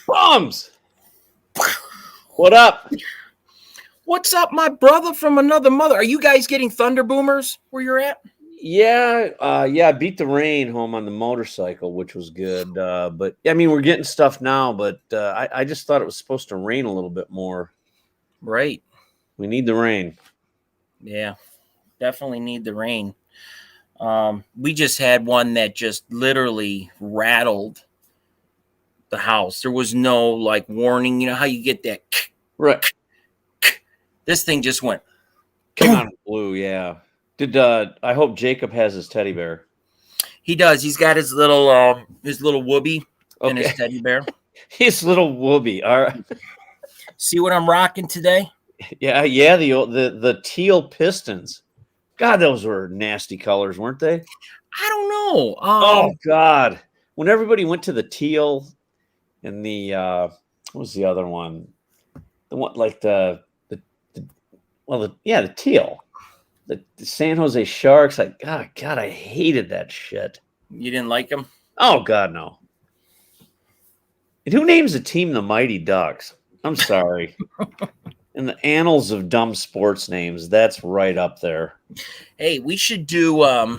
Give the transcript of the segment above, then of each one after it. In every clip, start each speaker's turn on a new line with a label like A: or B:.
A: Bums! What up?
B: What's up, my brother from another mother? Are you guys getting thunder boomers where you're at?
A: Yeah, I beat the rain home on the motorcycle, which was good. But I mean, we're getting stuff now, but I just thought it was supposed to rain a little bit more.
B: Right.
A: We need the rain.
B: Yeah, definitely need the rain. We just had one that just literally rattled the house. There was no like warning. You know how you get that?
A: Right.
B: This thing just went.
A: Came out of the blue, yeah. Did I hope Jacob has his teddy bear.
B: He does. He's got his little whoopee and his
A: Okay.
B: teddy bear.
A: His little whoopee. All right.
B: See what I'm rocking today?
A: Yeah, the teal Pistons. God, those were nasty colors, weren't they?
B: I don't know.
A: Oh God. When everybody went to the teal and the what was the other one? The one like the teal. The San Jose Sharks. God, I hated that shit.
B: You didn't like him?
A: Oh God, no. And who names a team the Mighty Ducks? I'm sorry. In the annals of dumb sports names, that's right up there.
B: Hey, we should do our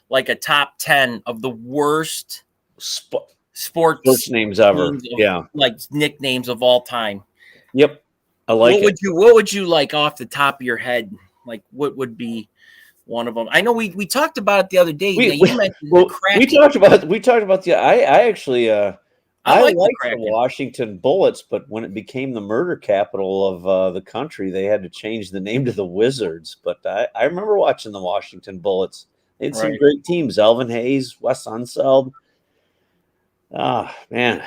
B: like a top 10 of the worst sports
A: names ever. Yeah.
B: Like nicknames of all time.
A: Yep. I like it.
B: What would you like off the top of your head? Like what would be one of them? I know we talked about it the other day.
A: We talked about the I actually I liked the Washington Bullets, but when it became the murder capital of the country, they had to change the name to the Wizards. But I remember watching the Washington Bullets. They had some great teams: Elvin Hayes, Wes Unseld. Ah, man.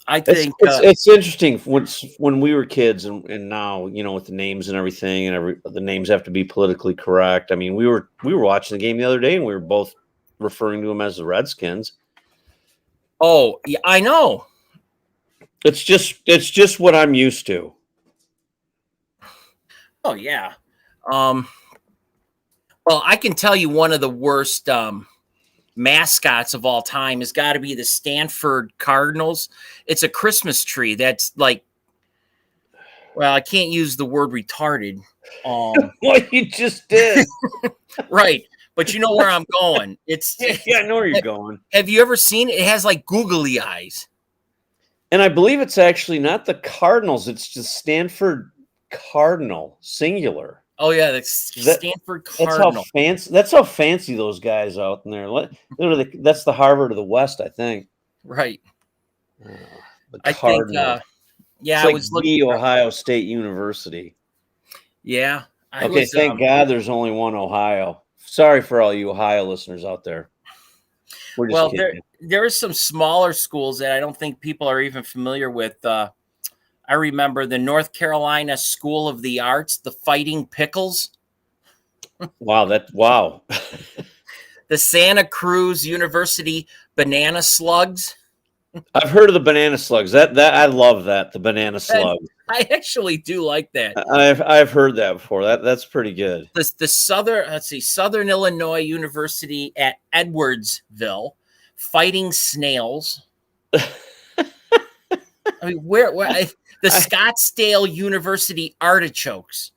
B: I think
A: it's interesting when we were kids and now, you know, with the names and everything and the names have to be politically correct. I mean, we were watching the game the other day and we were both referring to them as the Redskins.
B: Oh, yeah, I know.
A: It's just what I'm used to.
B: Oh yeah. Well, I can tell you one of the worst mascots of all time has got to be the Stanford Cardinals. It's a Christmas tree that's like, well, I can't use the word retarded.
A: What you just did.
B: Right. But you know where I'm going.
A: Yeah, I know where you're going.
B: Have you ever seen it? It has like googly eyes.
A: And I believe it's actually not the Cardinals. It's just Stanford Cardinal, singular.
B: Oh yeah, the Stanford Cardinal.
A: That's how fancy those guys out in there. That's the Harvard of the West, I think.
B: Right.
A: I think.
B: Yeah,
A: I was looking at Ohio State University.
B: Yeah.
A: Thank God there's only one Ohio. Sorry for all you Ohio listeners out there.
B: We're just kidding. There are some smaller schools that I don't think people are even familiar with. I remember the North Carolina School of the Arts, the Fighting Pickles.
A: Wow.
B: The Santa Cruz University Banana Slugs.
A: I've heard of the banana slugs. That I love that, the banana slug.
B: I actually do like that.
A: I've heard that before. That's pretty good.
B: The Southern Illinois University at Edwardsville, Fighting Snails. I mean, the Scottsdale University Artichokes.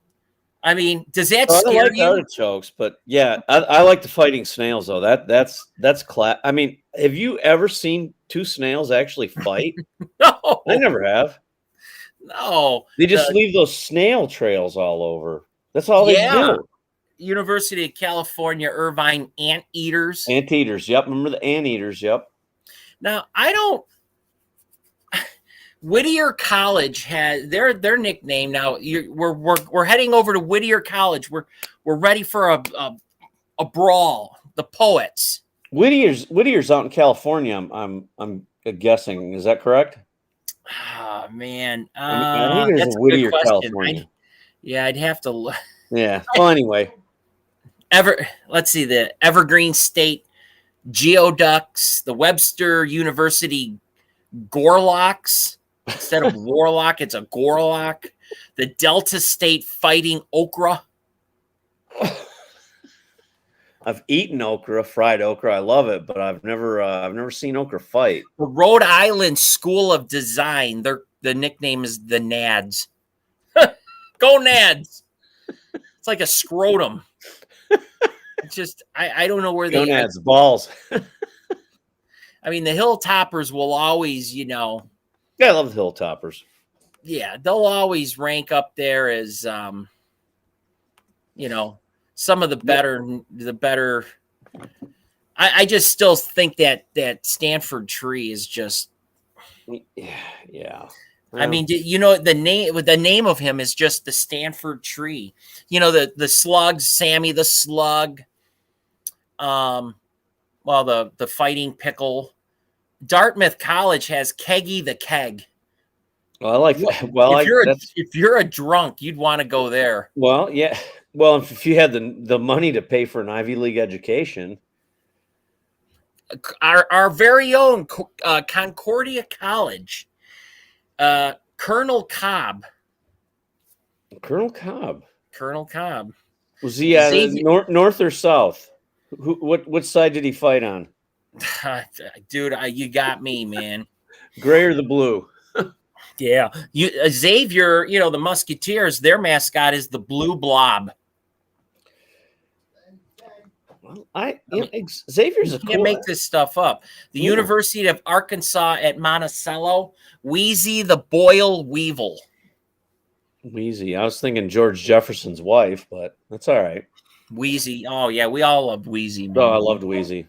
B: I mean, does that scare you?
A: Artichokes, but yeah, I like the Fighting Snails though. That's class. I mean, have you ever seen two snails actually fight?
B: No,
A: I never have.
B: No,
A: they just leave those snail trails all over. That's all they do.
B: University of California, Irvine Anteaters.
A: Anteaters, yep. Remember the Anteaters, yep.
B: Now I don't. Whittier College has their nickname now. We're heading over to Whittier College. We're ready for a brawl. The Poets.
A: Whittier's out in California. I'm guessing. Is that correct?
B: Oh man,
A: I think there's a Whittier, California.
B: I'd have to look.
A: Yeah. Well, anyway.
B: Let's see, the Evergreen State Geoducks, the Webster University Gorlocks. Instead of Warlock, it's a Gorlock. The Delta State Fighting Okra.
A: I've eaten okra, fried okra. I love it, but I've never seen okra fight.
B: The Rhode Island School of Design. The nickname is the Nads. Go Nads! It's like a scrotum. It's just I don't know where they
A: Gonads, balls.
B: I mean, the Hilltoppers will always, you know.
A: Yeah, I love the Hilltoppers.
B: Yeah, they'll always rank up there as you know, some of the better. I just still think that Stanford tree is just.
A: Yeah.
B: I mean, you know, the name of him is just the Stanford tree. You know, the slugs, Sammy the Slug. Well, the fighting pickle. Dartmouth College has Keggy the Keg.
A: Well, I like. Well,
B: if you're a drunk, you'd want to go there.
A: Well, yeah. Well, if you had the money to pay for an Ivy League education,
B: our very own Concordia College, Colonel Cobb.
A: Colonel Cobb. Was he north or south? What side did he fight on?
B: Dude, you got me, man.
A: Gray or the blue?
B: Yeah, Xavier. You know, the Musketeers. Their mascot is the Blue Blob.
A: Well, Xavier's
B: you can't make this stuff up. The University of Arkansas at Monticello, Wheezy the Boyle Weevil.
A: Wheezy. I was thinking George Jefferson's wife, but that's all right.
B: Wheezy. Oh yeah, we all loved Wheezy. Man.
A: Oh, I loved Wheezy.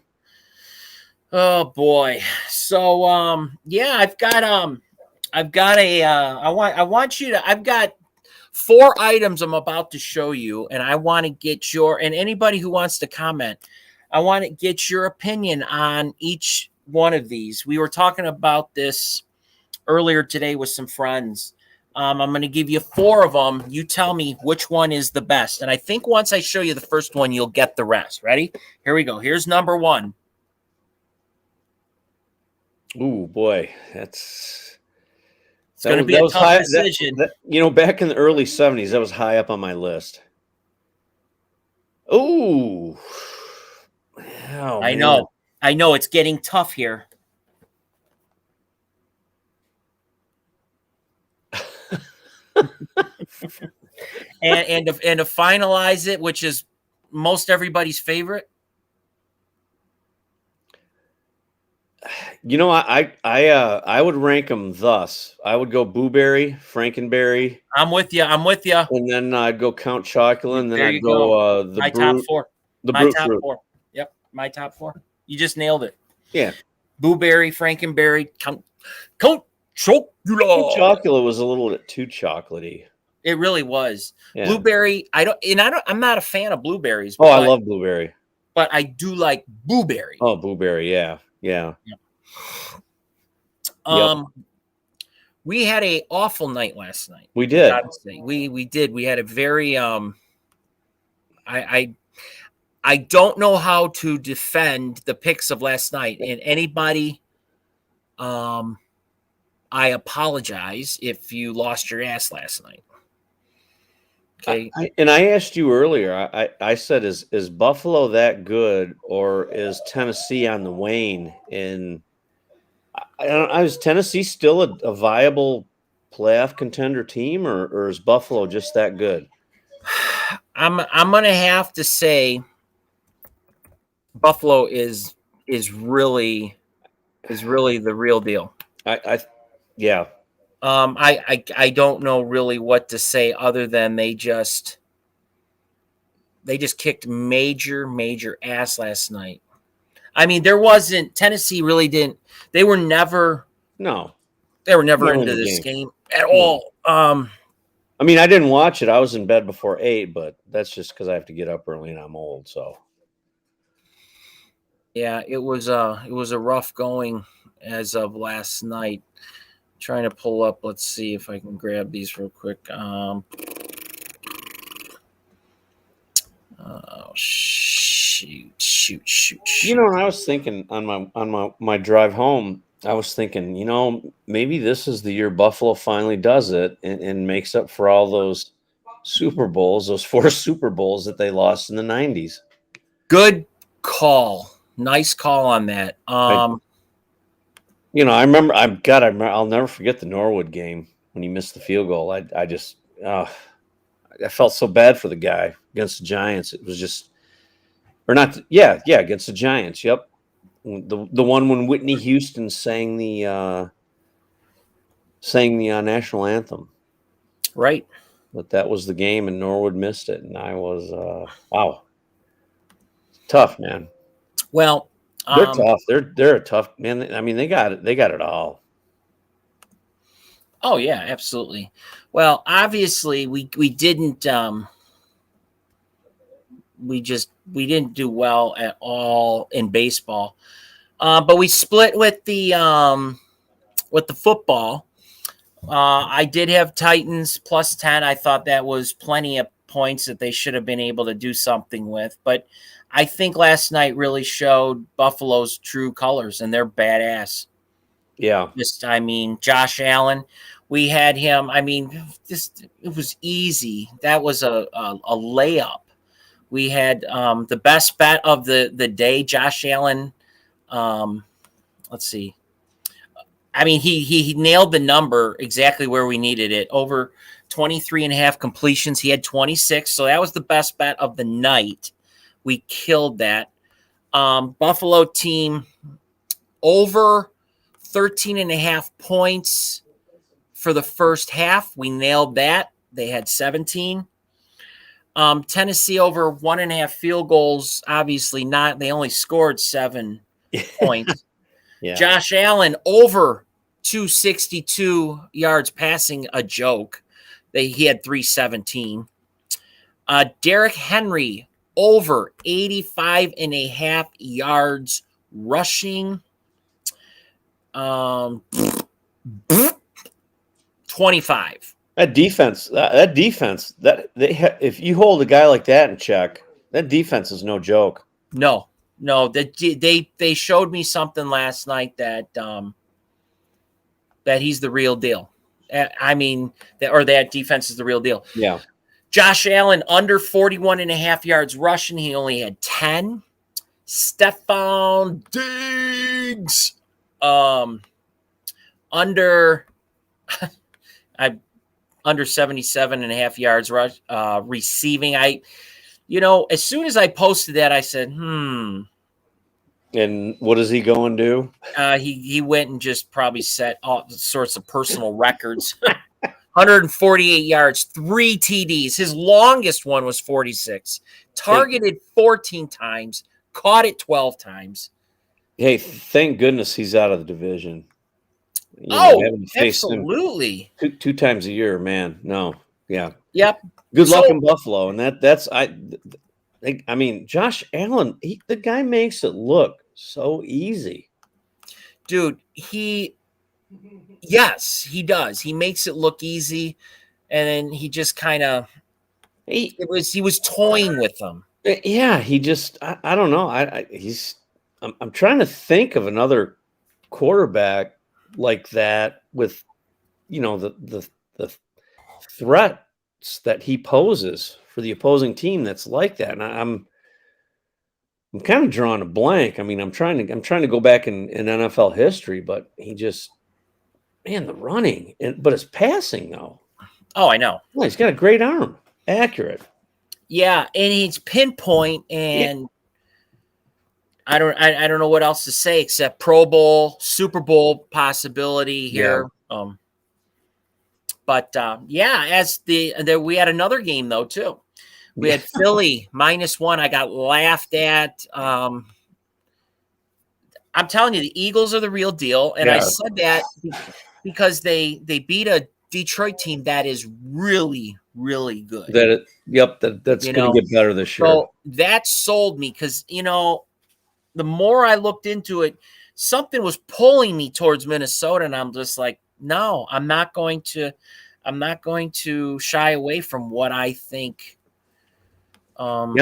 B: Oh boy. So yeah, I've got I've got 4 items I'm about to show you, and I want to get and anybody who wants to comment, I want to get your opinion on each one of these. We were talking about this earlier today with some friends. I'm going to give you 4 of them. You tell me which one is the best. And I think once I show you the first one, you'll get the rest. Ready? Here we go. Here's number 1.
A: Ooh, boy. It's
B: going to be a tough decision.
A: You know, back in the early 70s, that was high up on my list. Ooh. Oh,
B: I know. It's getting tough here. and to finalize it, which is most everybody's favorite.
A: You know, I would rank them thus. I would go Boo Berry, Frankenberry.
B: I'm with you.
A: And then I'd go Count Chocula, and then I'd go
B: my top 4.
A: My top 4.
B: Yep, my top 4. You just nailed it.
A: Yeah.
B: Boo Berry, Frankenberry, Count Chocula.
A: Count Chocula was a little bit too chocolatey.
B: It really was.
A: Yeah.
B: Blueberry. I'm not a fan of blueberries.
A: I love blueberry.
B: But I do like Boo Berry.
A: Oh, Boo Berry, yeah.
B: We had an awful night last night.
A: We did.
B: We did. We had a very I don't know how to defend the picks of last night. And anybody I apologize if you lost your ass last night. Okay.
A: I asked you earlier, I said, is Buffalo that good, or is Tennessee on the wane? And is Tennessee still a viable playoff contender team, or is Buffalo just that good?
B: I'm gonna have to say Buffalo is really the real deal.
A: Yeah.
B: I don't know really what to say other than they just kicked major ass last night. I mean, Tennessee really didn't. They were never into this game at all.
A: I mean, I didn't watch it. I was in bed before 8, but that's just because I have to get up early and I'm old. So
B: yeah, it was a rough going as of last night. Trying to pull up. Let's see if I can grab these real quick. Shoot.
A: You know, I was thinking on my drive home, I was thinking, you know, maybe this is the year Buffalo finally does it and makes up for all those Super Bowls, those 4 Super Bowls that they lost in the 90s.
B: Good call. Nice call on that.
A: I remember. I'll never forget the Norwood game when he missed the field goal. I felt so bad for the guy against the Giants. It was just, or not. Yeah, against the Giants. Yep, the one when Whitney Houston sang the national anthem.
B: Right.
A: But that was the game, and Norwood missed it, and I was wow, tough, man.
B: Well,
A: they're tough. They're a tough man. I mean, they got it. They got it all.
B: Oh yeah, absolutely. Well, obviously we didn't we didn't do well at all in baseball, but we split with the football. I did have Titans plus 10. I thought that was plenty of points that they should have been able to do something with. But I think last night really showed Buffalo's true colors, and they're badass.
A: Yeah.
B: Josh Allen, we had him. It was easy. That was a layup. We had the best bet of the day, Josh Allen. Let's see. He nailed the number exactly where we needed it. Over 23.5 completions. He had 26. So that was the best bet of the night. We killed that. Buffalo team over 13.5 points for the first half. We nailed that. They had 17. Tennessee over 1.5 field goals. Obviously not. They only scored 7 points.
A: Yeah.
B: Josh Allen over 262 yards passing, a joke. He had 317. Derrick Henry over 85.5 yards rushing. 25.
A: That defense, if you hold a guy like that in check, that defense is no joke.
B: No, they showed me something last night that he's the real deal. That defense is the real deal.
A: Yeah.
B: Josh Allen under 41.5 yards rushing. He only had 10. Stephon Diggs under 77.5 yards rush receiving. As soon as I posted that, I said,
A: And what does he go and do?
B: He went and just probably set all sorts of personal records. 148 yards, 3 TDs. His longest one was 46. Targeted 14 times, caught it 12 times.
A: Hey, thank goodness he's out of the division.
B: Absolutely.
A: Two times a year, man. No, yeah.
B: Yep.
A: Good luck in Buffalo, and Josh Allen, the guy makes it look so easy.
B: Dude, yes, he does. He makes it look easy, and then he just kind of he was toying with them.
A: Yeah, he just I don't know. I'm trying to think of another quarterback like that with the threats that he poses for the opposing team that's like that. And I'm kind of drawing a blank. I'm trying to go back in NFL history, but he just, man, the running but his passing though.
B: Oh, I know.
A: Well, he's got a great arm, accurate. Yeah,
B: and he's pinpoint, and I don't know what else to say except Pro Bowl, Super Bowl possibility here. Yeah. We had another game though too. We had Philly -1. I got laughed at. I'm telling you, the Eagles are the real deal, and I said that because they beat a Detroit team that is really, really good.
A: That's going to get better this year.
B: So that sold me because the more I looked into it, something was pulling me towards Minnesota, and I'm just like, no, I'm not going to shy away from what I think. Now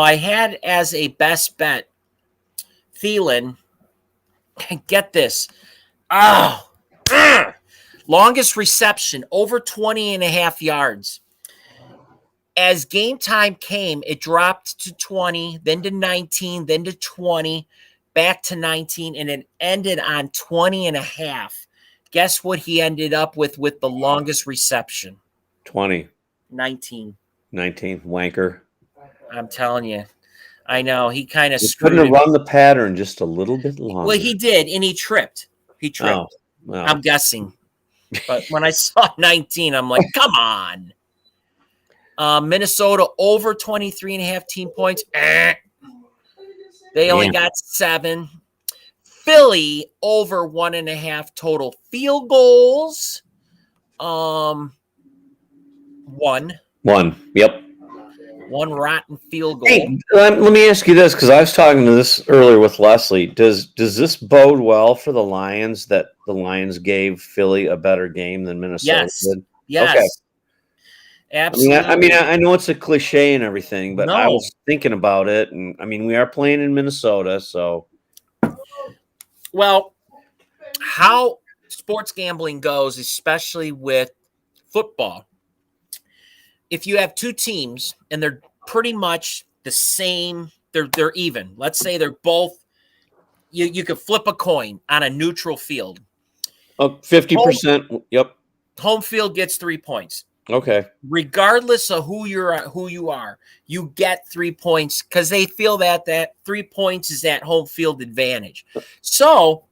B: I had as a best bet Thielen. Get this. Longest reception over 20.5 yards. As game time came, it dropped to 20, then to 19, then to 20, back to 19, and it ended on 20 and a half. Guess what he ended up with the longest reception?
A: 20.
B: 19.
A: 19. Wanker.
B: I'm telling you. I know. He kind of
A: screwed it. Run the pattern just a little bit longer.
B: Well, he did, and he tripped.
A: Oh,
B: well. I'm guessing. But when I saw 19, I'm like, come on. Minnesota over 23 and a half team points. They only got 7. Philly over 1.5 total field goals. 1.
A: Yep.
B: 1 rotten field goal.
A: Hey, let me ask you this, because I was talking to this earlier with Leslie. Does this bode well for the Lions that the Lions gave Philly a better game than Minnesota did?
B: Yes.
A: Okay.
B: Absolutely.
A: I know it's a cliche and everything, but I was thinking about it, and we are playing in Minnesota, so.
B: Well, how sports gambling goes, especially with football, if you have 2 teams and they're pretty much the same, they're even. Let's say they're both. You could flip a coin on a neutral field.
A: 50%. Yep.
B: Home field gets 3 points.
A: Okay.
B: Regardless of who you are, you get 3 points because they feel that 3 points is that home field advantage. So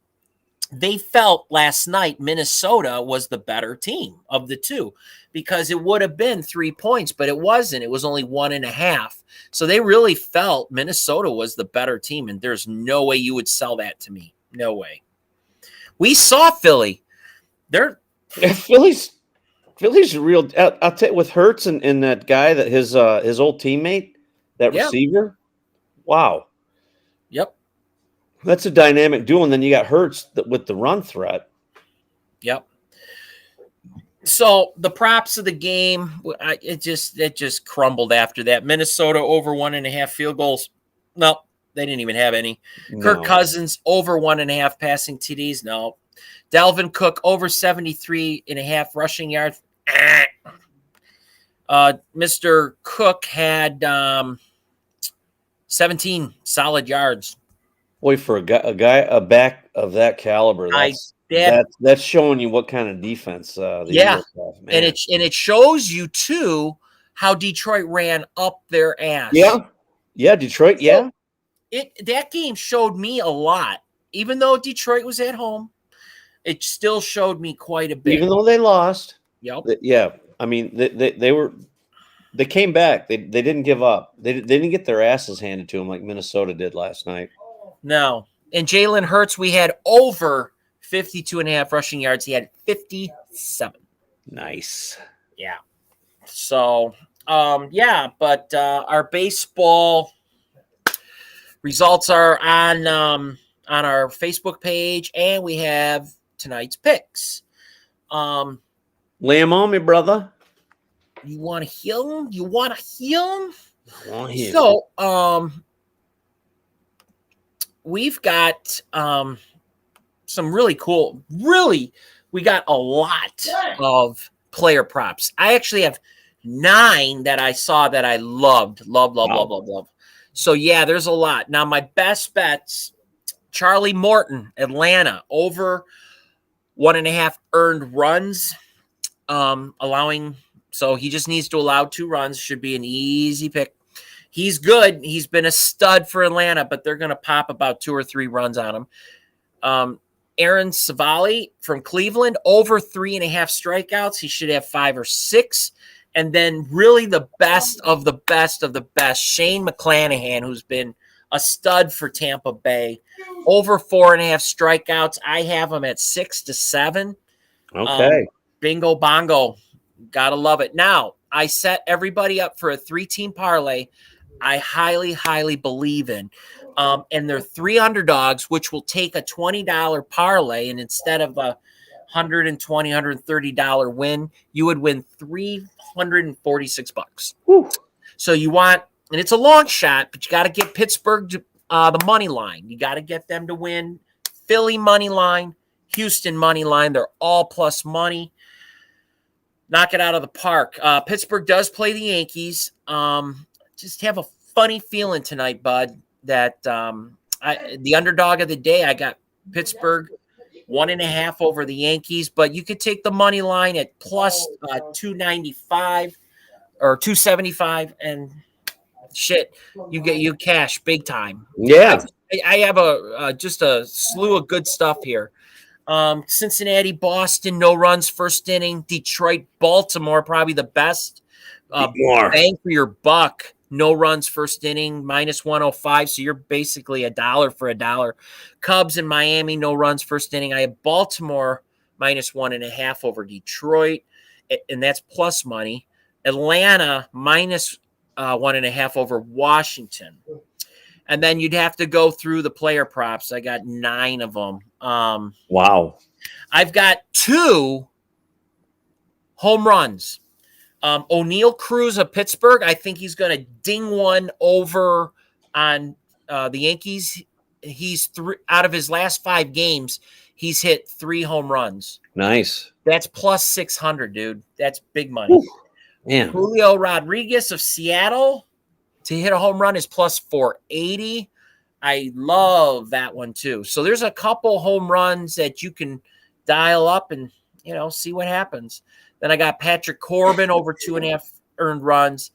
B: they felt last night Minnesota was the better team of the 2 because it would have been 3 points, but it wasn't. It was only 1.5. So they really felt Minnesota was the better team, and there's no way you would sell that to me. No way. We saw Philly.
A: Philly's real. I'll tell you, with Hurts and that guy, that his old teammate, that receiver. Wow.
B: Yep.
A: That's a dynamic duo, and then you got Hurts with the run threat.
B: Yep. So the props of the game, it just crumbled after that. Minnesota over 1.5 field goals. No, they didn't even have any. No. Kirk Cousins over 1.5 passing TDs. No. Dalvin Cook over 73.5 rushing yards. Mr. Cook had 17 solid yards.
A: Boy, for a back of that caliber, that's showing you what kind of defense. The Eagles have, man.
B: And it shows you too how Detroit ran up their ass.
A: Yeah, Detroit. Yeah,
B: that game showed me a lot. Even though Detroit was at home, it still showed me quite a bit.
A: Even though they lost.
B: Yep.
A: Yeah. They came back. They didn't give up. They didn't get their asses handed to them like Minnesota did last night.
B: No. And Jalen Hurts, we had over 52.5 rushing yards. He had 57.
A: Nice.
B: Yeah. So, but our baseball results are on our Facebook page, and we have tonight's picks.
A: Lay him on me, brother.
B: You want to heal him? I want him. So, we've got some really cool, we got a lot of player props. I actually have 9 that I saw that I loved. So, yeah, there's a lot. Now, my best bets, Charlie Morton, Atlanta, over 1.5 earned runs, so he just needs to allow 2 runs. Should be an easy pick. He's good. He's been a stud for Atlanta, but they're going to pop about 2 or 3 runs on him. Aaron Savali from Cleveland, over 3.5 strikeouts. He should have 5 or 6. And then really the best of the best of the best, Shane McClanahan, who's been a stud for Tampa Bay, over 4.5 strikeouts. I have him at 6 to 7.
A: Okay.
B: Bingo bongo. Gotta love it. Now, I set everybody up for a 3-team parlay I highly, highly believe in. And they're 3 underdogs, which will take a $20 parlay. And instead of a $120, $130 win, you would win $346.
A: Woo.
B: So you want, and it's a long shot, but you got to get Pittsburgh the money line. You got to get them to win. Philly money line, Houston money line. They're all plus money. Knock it out of the park. Pittsburgh does play the Yankees. Just have a funny feeling tonight, bud, that the underdog of the day, I got Pittsburgh 1.5 over the Yankees, but you could take the money line at plus 295 or 275, and shit, you cash big time.
A: Yeah.
B: I have just a slew of good stuff here. Cincinnati, Boston, no runs first inning. Detroit, Baltimore, probably the best. Bang for your buck. No runs first inning, minus 105. So you're basically $1 for $1. Cubs and Miami, no runs first inning. I have Baltimore minus 1.5 over Detroit, and that's plus money. Atlanta minus 1.5 over Washington. And then you'd have to go through the player props. I got 9 of them.
A: Wow.
B: I've got 2 home runs. O'Neal Cruz of Pittsburgh, I think he's going to ding one over on the Yankees. He's out of his last 5 games, he's hit 3 home runs.
A: Nice.
B: That's plus 600, dude. That's big money.
A: Ooh, man.
B: Julio Rodriguez of Seattle to hit a home run is plus 480. I love that one too. So there's a couple home runs that you can dial up and, see what happens. Then I got Patrick Corbin over 2.5 earned runs.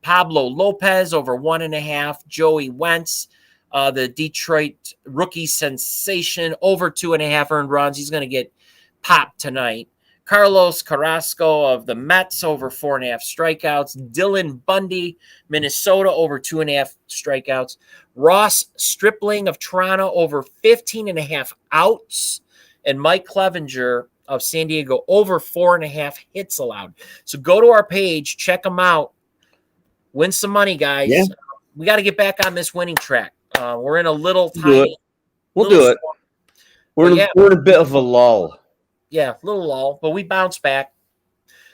B: Pablo Lopez over 1.5. Joey Wentz, the Detroit rookie sensation, over 2.5 earned runs. He's going to get popped tonight. Carlos Carrasco of the Mets over 4.5 strikeouts. Dylan Bundy, Minnesota, over 2.5 strikeouts. Ross Stripling of Toronto over 15.5 outs. And Mike Clevenger of San Diego over 4.5 hits allowed. So go to our page, check them out, win some money, guys.
A: Yeah.
B: We got to get back on this winning track. We're in a little
A: tiny. We'll do it. We're in a bit of a lull.
B: Yeah, a little lull, but we bounce back.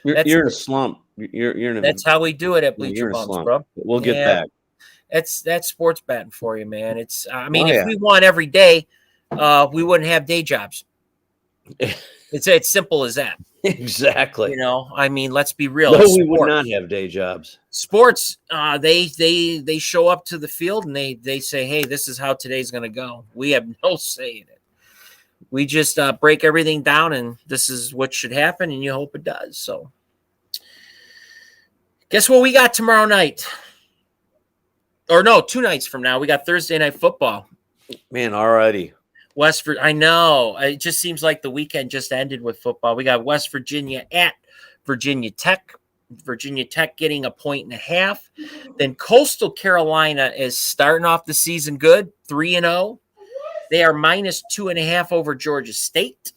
A: You're in a slump. You're in a.
B: That's how we do it at Bleacher Bumps, bro.
A: We'll get back.
B: That's sports betting for you, man. It's. I mean, if we won every day, we wouldn't have day jobs. It's simple as that.
A: Exactly.
B: I mean, let's be real.
A: No, we would not have day jobs.
B: Sports, they show up to the field and they say, hey, this is how today's going to go. We have no say in it. We just break everything down, and this is what should happen, and you hope it does. So, guess what we got tomorrow night? Or no, 2 nights from now. We got Thursday Night Football.
A: Man, already.
B: I know. It just seems like the weekend just ended with football. We got West Virginia at Virginia Tech. Virginia Tech getting 1.5. Then Coastal Carolina is starting off the season good, 3-0. They are minus 2.5 over Georgia State.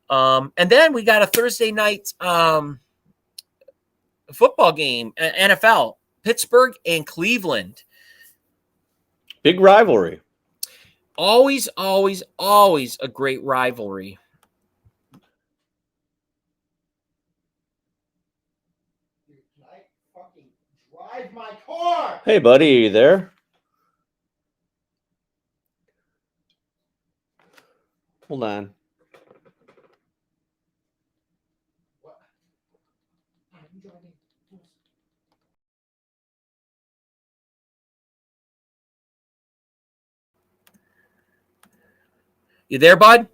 B: And then we got a Thursday night football game, NFL, Pittsburgh and Cleveland.
A: Big rivalry.
B: Always, always, always a great rivalry.
C: I fucking drive my car.
A: Hey, buddy, are you there? Hold on.
C: What?
B: You there, bud?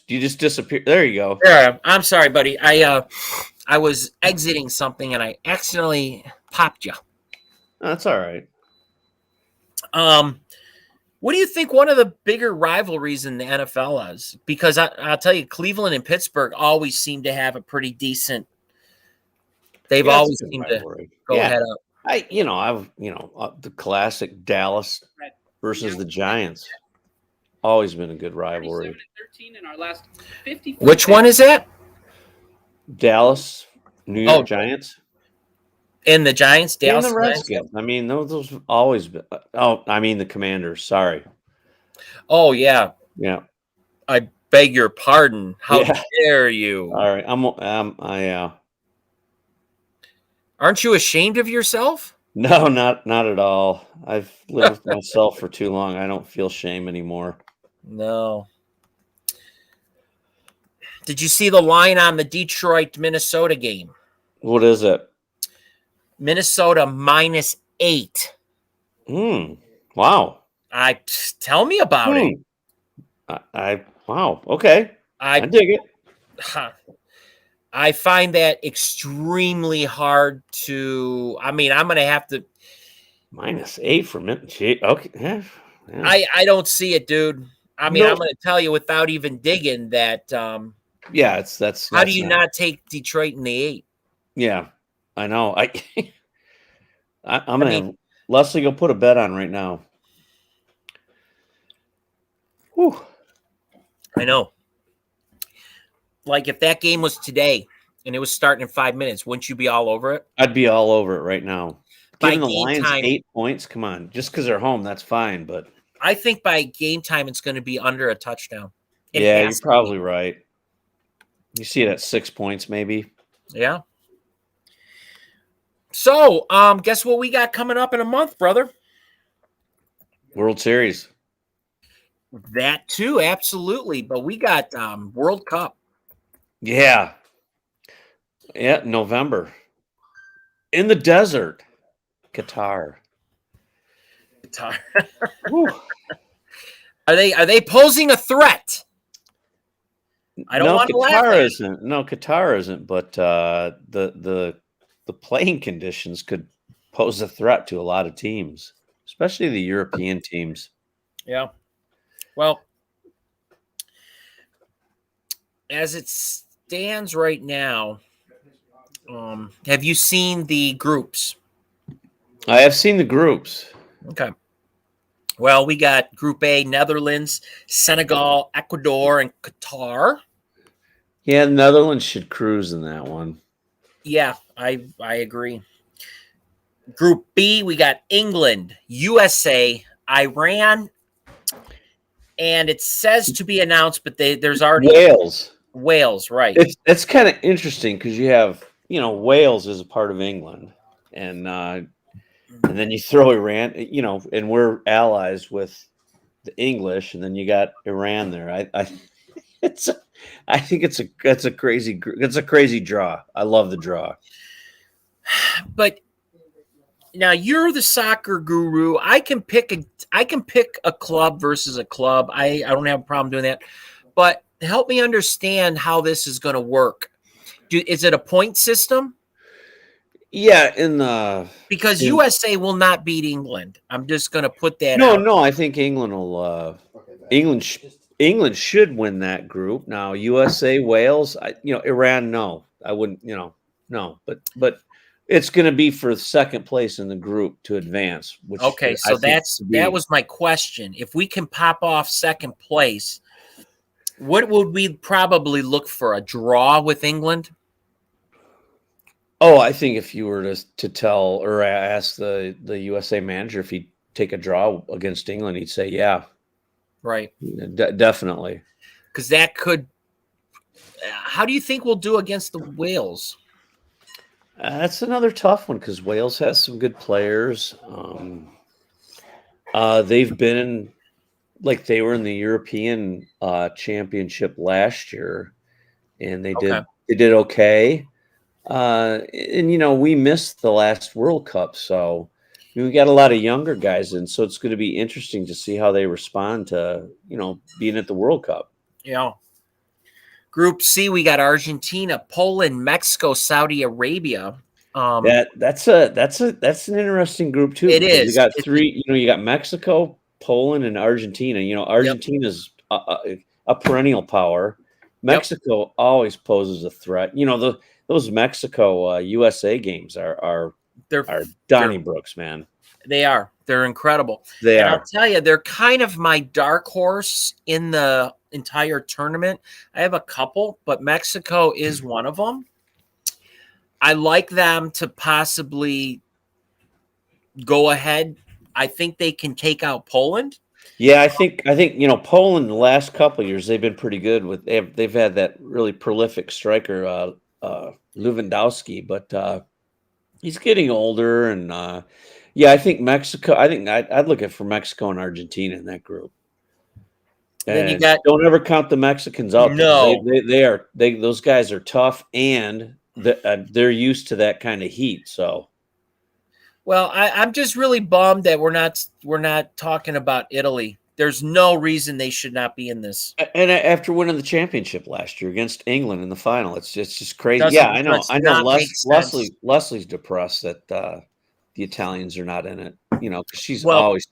A: You just disappeared. There you go.
B: Yeah, I'm sorry, buddy. I was exiting something and I accidentally popped you.
A: That's all right.
B: What do you think one of the bigger rivalries in the NFL is? Because I'll tell you, Cleveland and Pittsburgh always seem to have a pretty decent. They've always seemed to go head up.
A: I've the classic Dallas versus the Giants. Always been a good rivalry.
D: In our last 50.
B: Which one is that?
A: Dallas, New York Giants.
B: And the Giants, Dallas,
A: and the Redskins. I mean, those have always been. Oh, I mean the Commanders. Sorry.
B: Oh yeah.
A: Yeah.
B: I beg your pardon. How dare you?
A: All right.
B: Aren't you ashamed of yourself?
A: No, not at all. I've lived with myself for too long. I don't feel shame anymore.
B: No. Did you see the line on the Detroit-Minnesota game?
A: What is it?
B: Minnesota -8.
A: Wow.
B: Tell me about it.
A: Wow. Okay. I dig it.
B: I find that extremely hard to. I mean, I'm going to have to.
A: -8 for Minnesota. Okay. Yeah.
B: I don't see it, dude. I mean, I'm going to tell you without even digging that.
A: Yeah, that's.
B: How do you not take Detroit in the 8?
A: Yeah, I know. I'm gonna have Leslie go put a bet on right now. Whew.
B: I know. Like if that game was today and it was starting in 5 minutes, wouldn't you be all over it?
A: I'd be all over it right now.
B: By
A: Giving the
B: game
A: Lions
B: time-
A: 8 points, come on. Just because they're home, that's fine. But
B: I think by game time it's going to be under a touchdown.
A: yeah, you're probably right. You see it at 6 points, maybe.
B: Yeah. So, guess what we got coming up in a month, brother?
A: World Series.
B: That too, absolutely. But we got World Cup.
A: Yeah. Yeah, November. In the desert. Qatar.
B: Are they posing a threat? I don't want to laugh.
A: Qatar isn't, but the playing conditions could pose a threat to a lot of teams, especially the European teams.
B: Yeah. Well, as it stands right now, have you seen the groups?
A: I have seen the groups.
B: Okay. Well, we got Group A, Netherlands, Senegal, Ecuador, and Qatar.
A: Yeah, the Netherlands should cruise in that one.
B: Yeah, I agree. Group B, we got England, USA, Iran, and it says to be announced, but there's already Wales, right?
A: It's kind of interesting because you have Wales is a part of England, and then you throw Iran, and we're allies with the English, and then you got Iran there. I think it's a crazy draw. I love the draw.
B: But now you're the soccer guru. I can pick a club versus a club. I don't have a problem doing that. But help me understand how this is going to work. Is it a point system?
A: Yeah,
B: because USA will not beat England. I'm just going to put that.
A: No. I think England will. England should win that group. Now USA, Wales, Iran. No, I wouldn't. No, but it's going to be for second place in the group to advance.
B: Okay, so that was my question. If we can pop off second place, what would we probably look for? A draw with England?
A: Oh, I think if you were to tell or ask the USA manager if he'd take a draw against England, he'd say, yeah.
B: Right.
A: Definitely.
B: Because that could – how do you think we'll do against the Wales?
A: That's another tough one because Wales has some good players. They've been they were in the European Championship last year, and they did okay. And we missed the last World Cup, so we got a lot of younger guys in. So it's going to be interesting to see how they respond to being at the World Cup.
B: Yeah. Group C, we got Argentina, Poland, Mexico, Saudi Arabia.
A: That's an interesting group too.
B: It is.
A: You got three. You got Mexico, Poland, and Argentina. Argentina's a perennial power. Mexico always poses a threat. Those Mexico USA games are Donnybrooks, man.
B: They are. They're incredible. I'll tell you, they're kind of my dark horse in the entire tournament. I have a couple, but Mexico is one of them. I like them to possibly go ahead. I think they can take out Poland.
A: Yeah, I think Poland the last couple of years they've been pretty good with they've had that really prolific striker Lewandowski, but he's getting older, and I think Mexico. I think I'd look at for Mexico and Argentina in that group.
B: Then you
A: And
B: got
A: don't ever count the Mexicans out.
B: No.
A: Those guys are tough, and they're used to that kind of heat. So,
B: well, I'm just really bummed that we're not talking about Italy. There's no reason they should not be in this.
A: and after winning the championship last year against England in the final, it's just crazy.
B: Doesn't-
A: Yeah, I know.
B: does not make sense.
A: Leslie's depressed that the Italians are not in it. You know, 'cause she's
B: Well,
A: always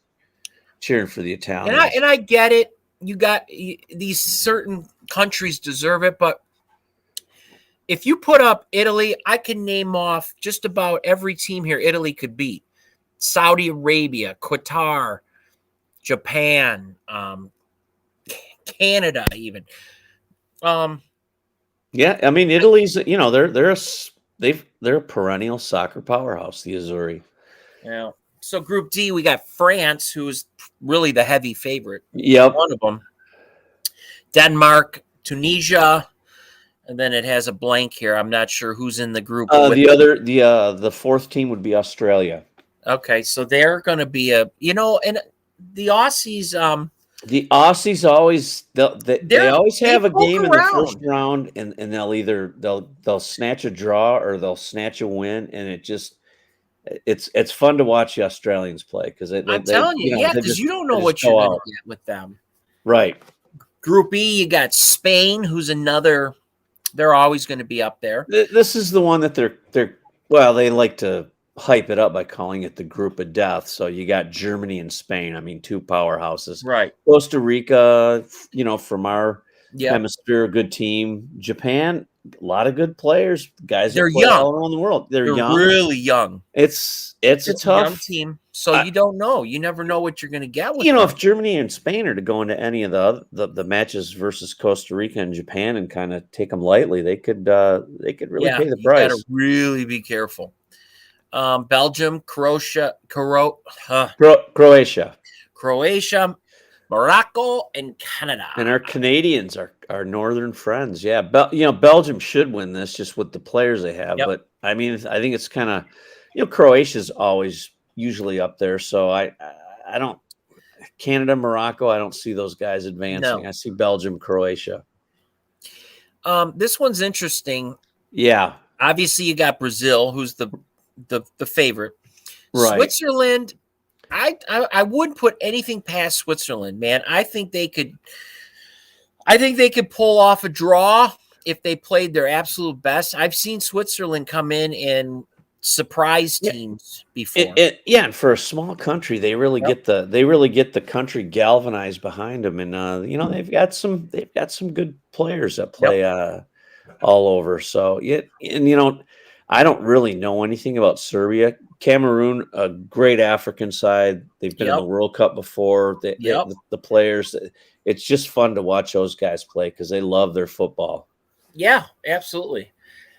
A: cheering for the Italians.
B: And I get it. These certain countries deserve it, but if you put up Italy, I can name off just about every team here Italy could beat. Saudi Arabia, Qatar, Japan, Canada, even.
A: Yeah, I mean Italy's. You know, they're a perennial soccer powerhouse. The Azzurri.
B: Yeah. So Group D, we got France, who's really the heavy favorite.
A: Yep.
B: One of them. Denmark, Tunisia, and then it has a blank here. I'm not sure who's in the group.
A: The fourth team would be Australia.
B: Okay, so they're going to be and the Aussies.
A: The Aussies always they always have a game in the first round, and they'll snatch a draw or they'll snatch a win, and it's fun to watch the Australians play because
B: I'm telling you, because you don't know what you're going to get with them.
A: Right.
B: Group E, you got Spain, who's another. They're always going to be up there.
A: This is the one that they like to hype it up by calling it the group of death. So you got Germany and Spain. I mean, two powerhouses.
B: Right.
A: Costa Rica, from our hemisphere, a good team. Japan, a lot of good players. Guys
B: they're
A: that play
B: young
A: all around the world. They're young.
B: Really young.
A: It's a tough
B: young team. So you don't know. You never know what you're going to get with
A: them.
B: them.
A: If Germany and Spain are to go into any of the matches versus Costa Rica and Japan and kind of take them lightly, they could really pay the price.
B: You got to really be careful. Belgium, Croatia, Morocco, and Canada.
A: And our Canadians are our northern friends. Yeah, Belgium should win this just with the players they have. Yep. But I mean, I think it's kind of, Croatia's always usually up there. So I don't. Canada, Morocco, I don't see those guys advancing. No. I see Belgium, Croatia.
B: This one's interesting.
A: Yeah.
B: Obviously, you got Brazil, who's the favorite.
A: Right.
B: Switzerland, I wouldn't put anything past Switzerland, man. I think they could pull off a draw if they played their absolute best. I've seen Switzerland come in and surprise teams before.
A: And for a small country, they really get the country galvanized behind them, and they've got some good players that play all over. So I don't really know anything about Serbia. Cameroon, a great African side. They've been in the World Cup before. The players, it's just fun to watch those guys play because they love their football. Yeah,
B: absolutely.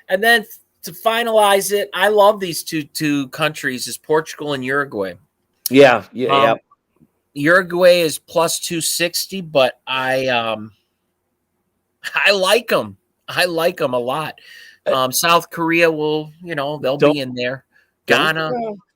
B: And then to finalize it, I love these two countries is Portugal and Uruguay.
A: Yeah.
B: Uruguay is plus 260, but I like them. I like them a lot. South Korea will, they'll be in there. Ghana,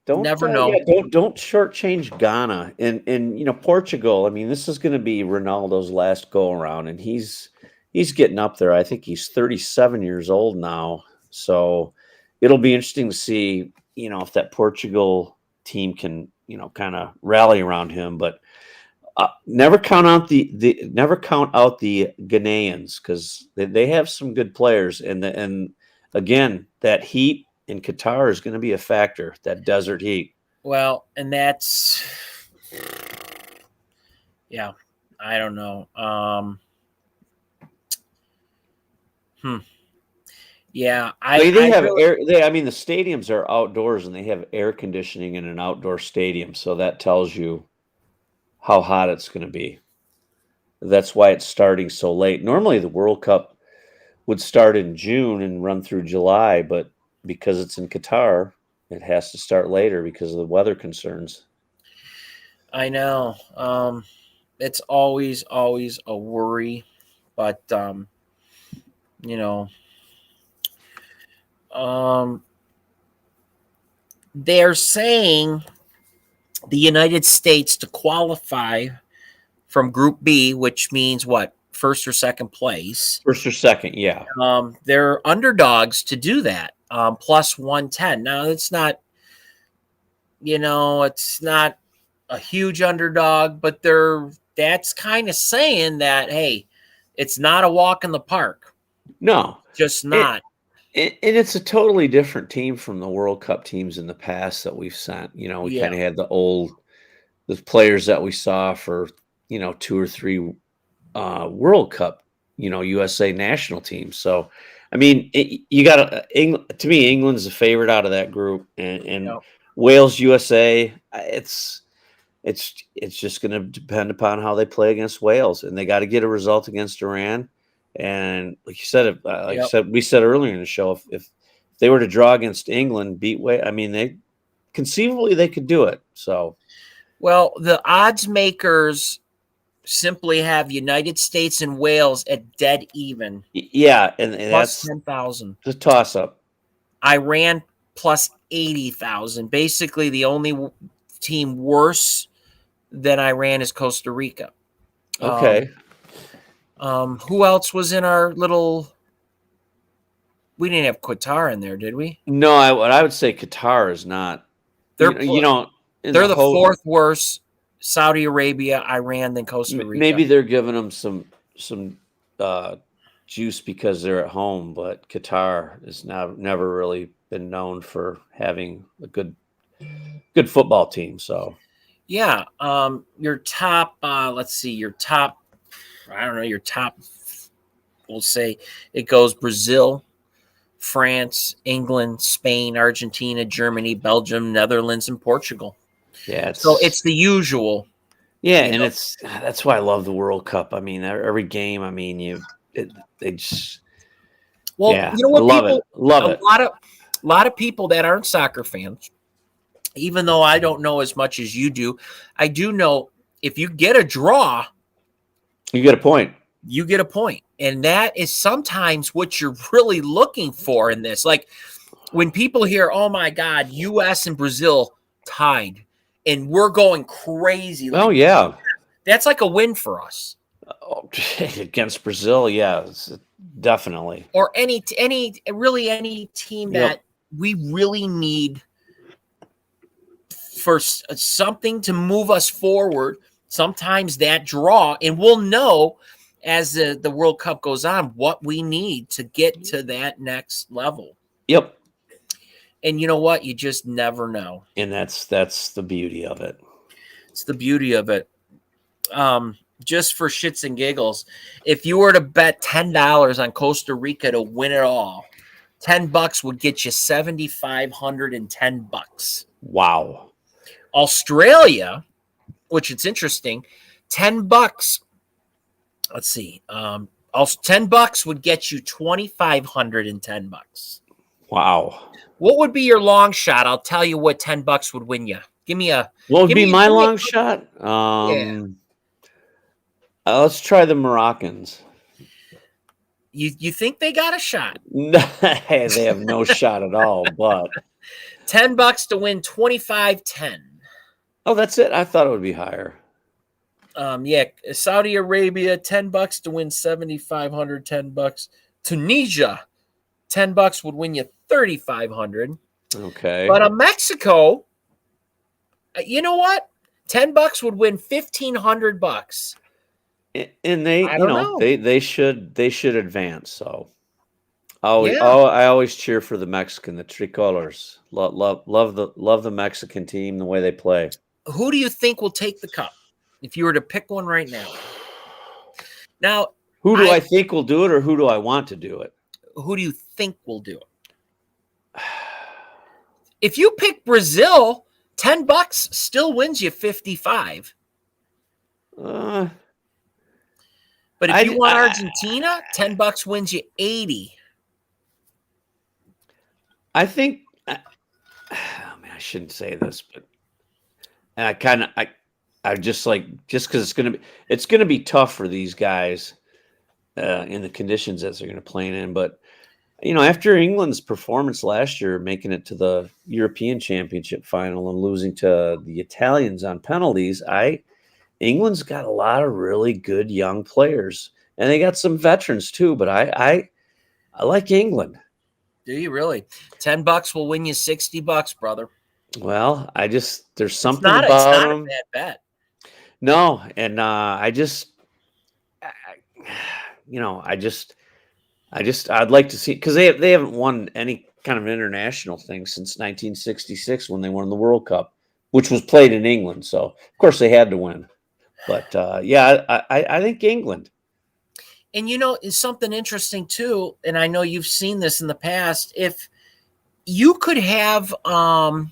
B: never know.
A: Don't shortchange Ghana and Portugal. I mean, this is going to be Ronaldo's last go around, and he's getting up there. I think he's 37 years old now, so it'll be interesting to see, if that Portugal team can, kind of rally around him. But never count out the Ghanaians because they have some good players, and again, that heat in Qatar is going to be a factor, that desert heat.
B: Well, and that's, I don't know. Yeah,
A: they have air. I mean, the stadiums are outdoors, and they have air conditioning in an outdoor stadium, so that tells you how hot it's going to be. That's why it's starting so late. Normally, the World Cup would start in June and run through July, but because it's in Qatar, it has to start later because of the weather concerns.
B: I know. It's always a worry, but they're saying the United States to qualify from Group B, which means what? First or second place.
A: First or second, yeah.
B: They're underdogs to do that. Plus 110. Now it's not, it's not a huge underdog, but that's kind of saying that, hey, it's not a walk in the park.
A: No,
B: just not.
A: And it's a totally different team from the World Cup teams in the past that we've sent. We kind of had the players that we saw for, 2 or 3 World Cup, USA national teams. So, I mean, you got to me, England's the favorite out of that group, and Wales, USA. It's just going to depend upon how they play against Wales, and they got to get a result against Iran. And like you said, we said earlier in the show, if they were to draw against England, beat Wales, I mean, they could do it. So,
B: well, the odds makers simply have United States and Wales at dead even.
A: Yeah, and
B: plus
A: that's
B: 10,000.
A: The toss up.
B: Iran plus 80,000. Basically, the only team worse than Iran is Costa Rica.
A: Okay.
B: Who else was in our little? We didn't have Qatar in there, did we?
A: No, I would say Qatar is not. They're
B: the fourth worst. Saudi Arabia, Iran, then Costa Rica.
A: Maybe they're giving them some juice because they're at home, but Qatar has never really been known for having a good football team. So,
B: yeah, your top. Let's see, your top. I don't know, your top. We'll say it goes Brazil, France, England, Spain, Argentina, Germany, Belgium, Netherlands, and Portugal.
A: Yeah,
B: so it's the usual.
A: Yeah, and that's why I love the World Cup. I mean, every game. I mean, they just.
B: Well,
A: yeah,
B: you know what?
A: Love it.
B: A lot of people that aren't soccer fans, even though I don't know as much as you do, I do know if you get a draw,
A: you get a point.
B: You get a point, and that is sometimes what you're really looking for in this. Like when people hear, "Oh my God, U.S. and Brazil tied." And we're going crazy.
A: Oh, yeah.
B: That's like a win for us.
A: Against Brazil, yeah, definitely.
B: Or any team that we really need for something to move us forward. Sometimes that draw, and we'll know as the World Cup goes on what we need to get to that next level.
A: Yep.
B: And you know what? You just never know.
A: And that's the beauty of it.
B: It's the beauty of it. Just for shits and giggles, if you were to bet $10 on Costa Rica to win it all, $10 would get you $7,510.
A: Wow.
B: Australia, which it's interesting, $10. Let's see. $10 would get you $2,510.
A: Wow.
B: What would be your long shot? I'll tell you what $10 would win you. Give me a.
A: What would be my long shot? Let's try the Moroccans.
B: You think they got a shot?
A: They have no shot at all. But
B: $10 to win 25-10.
A: Oh, that's it. I thought it would be higher.
B: Saudi Arabia, $10 to win 7,500. $10. Tunisia, $10 would win you 3,500.
A: Okay.
B: But Mexico, you know what? $10 would win $1,500.
A: And they,
B: I don't know.
A: they should advance. So, I always cheer for the Mexican, the tricolors. Love the Mexican team, the way they play.
B: Who do you think will take the cup? If you were to pick one right now. Now,
A: who do I think will do it, or who do I want to do it?
B: Who do you think will do it? If you pick Brazil, $10 still wins you 55. But if you want Argentina, $10 wins you 80.
A: I think. I shouldn't say this, but I just because it's gonna be tough for these guys in the conditions that they're gonna play in. But after England's performance last year, making it to the European Championship final and losing to the Italians on penalties, England's got a lot of really good young players, and they got some veterans too. But I like England.
B: Do you really? $10 will win you $60, brother.
A: Well, there's something
B: It's
A: about
B: not
A: them.
B: a bad bet.
A: No, and I'd like to see, because they haven't won any kind of international thing since 1966 when they won the World Cup, which was played in England. So of course they had to win. But I think England.
B: And it's something interesting too, and I know you've seen this in the past. If you could have one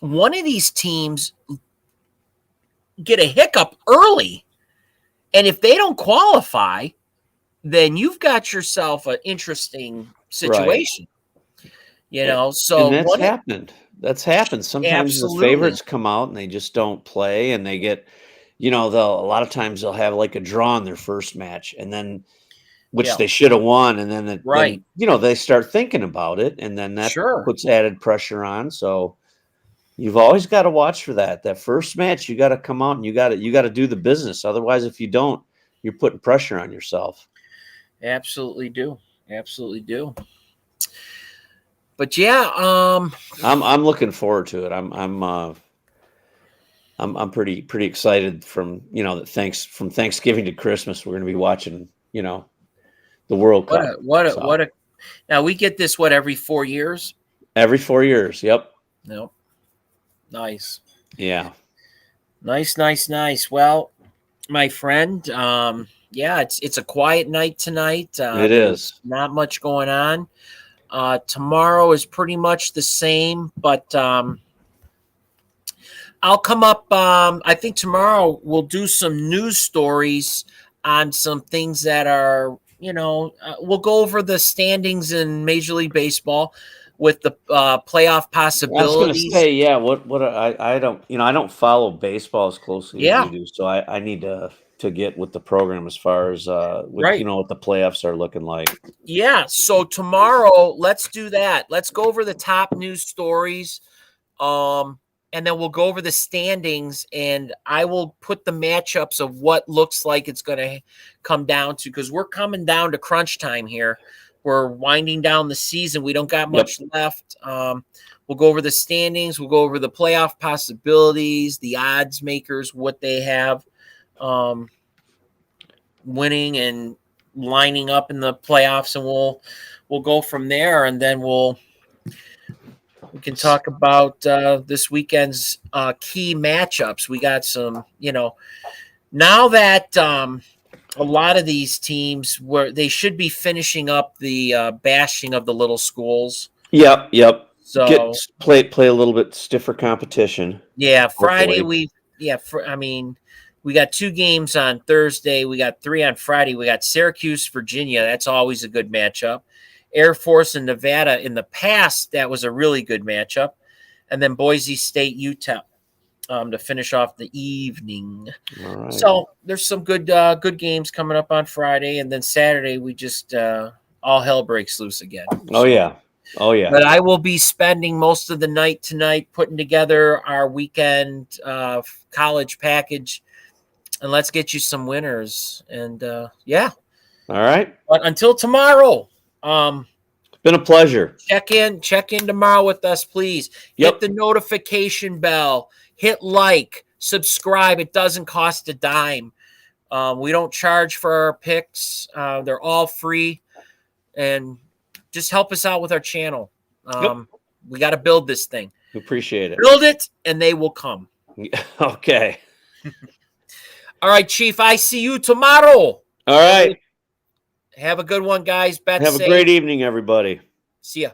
B: of these teams get a hiccup early, and if they don't qualify, then you've got yourself an interesting situation.
A: Right.
B: So
A: and that's happened. Sometimes
B: Absolutely.
A: the favorites come out and they just don't play, and they get, a lot of times they'll have like a draw in their first match, and then which they should have won, and then they start thinking about it, and then that puts added pressure on. So you've always got to watch for that. That first match, you got to come out and you got to do the business. Otherwise, if you don't, you're putting pressure on yourself. Absolutely do.
B: But yeah,
A: I'm looking forward to it. I'm pretty excited from from Thanksgiving to Christmas we're going to be watching the World Cup.
B: Now we get this every 4 years.
A: Every 4 years, yep.
B: No, nice.
A: Yeah,
B: nice. Well, my friend, it's a quiet night tonight.
A: It is
B: not much going on. Tomorrow is pretty much the same, but I'll come up. I think tomorrow we'll do some news stories on some things that are, we'll go over the standings in Major League Baseball with the playoff possibilities.
A: I was going to say, I don't follow baseball as closely as you do, so I need to get with the program as far as what the playoffs are looking like.
B: Yeah, so tomorrow let's do that. Let's go over the top news stories, and then we'll go over the standings, and I will put the matchups of what looks like it's going to come down to, because we're coming down to crunch time here. We're winding down the season. We don't got much left. We'll go over the standings. We'll go over the playoff possibilities, the odds makers, what they have winning and lining up in the playoffs, and we'll go from there, and then we can talk about this weekend's key matchups. We got some, now that a lot of these teams they should be finishing up the bashing of the little schools.
A: Yep.
B: So
A: play a little bit stiffer competition.
B: Yeah, Friday we got 2 games on Thursday. We got 3 on Friday. We got Syracuse, Virginia. That's always a good matchup. Air Force and Nevada. In the past, that was a really good matchup. And then Boise State, Utah to finish off the evening.
A: All right.
B: So there's some good games coming up on Friday. And then Saturday, we just all hell breaks loose again.
A: Oh, yeah.
B: But I will be spending most of the night tonight putting together our weekend college package. And let's get you some winners. And
A: All right.
B: But until tomorrow,
A: it's been a pleasure.
B: Check in tomorrow with us, please. Hit the notification bell, hit like, subscribe. It doesn't cost a dime. We don't charge for our picks. They're all free, and just help us out with our channel. We got to build this thing.
A: We appreciate it.
B: Build it, and they will come.
A: Okay.
B: All right, Chief. I see you tomorrow.
A: All right.
B: Have a good one, guys. Bet
A: Have a great evening, everybody.
B: See ya.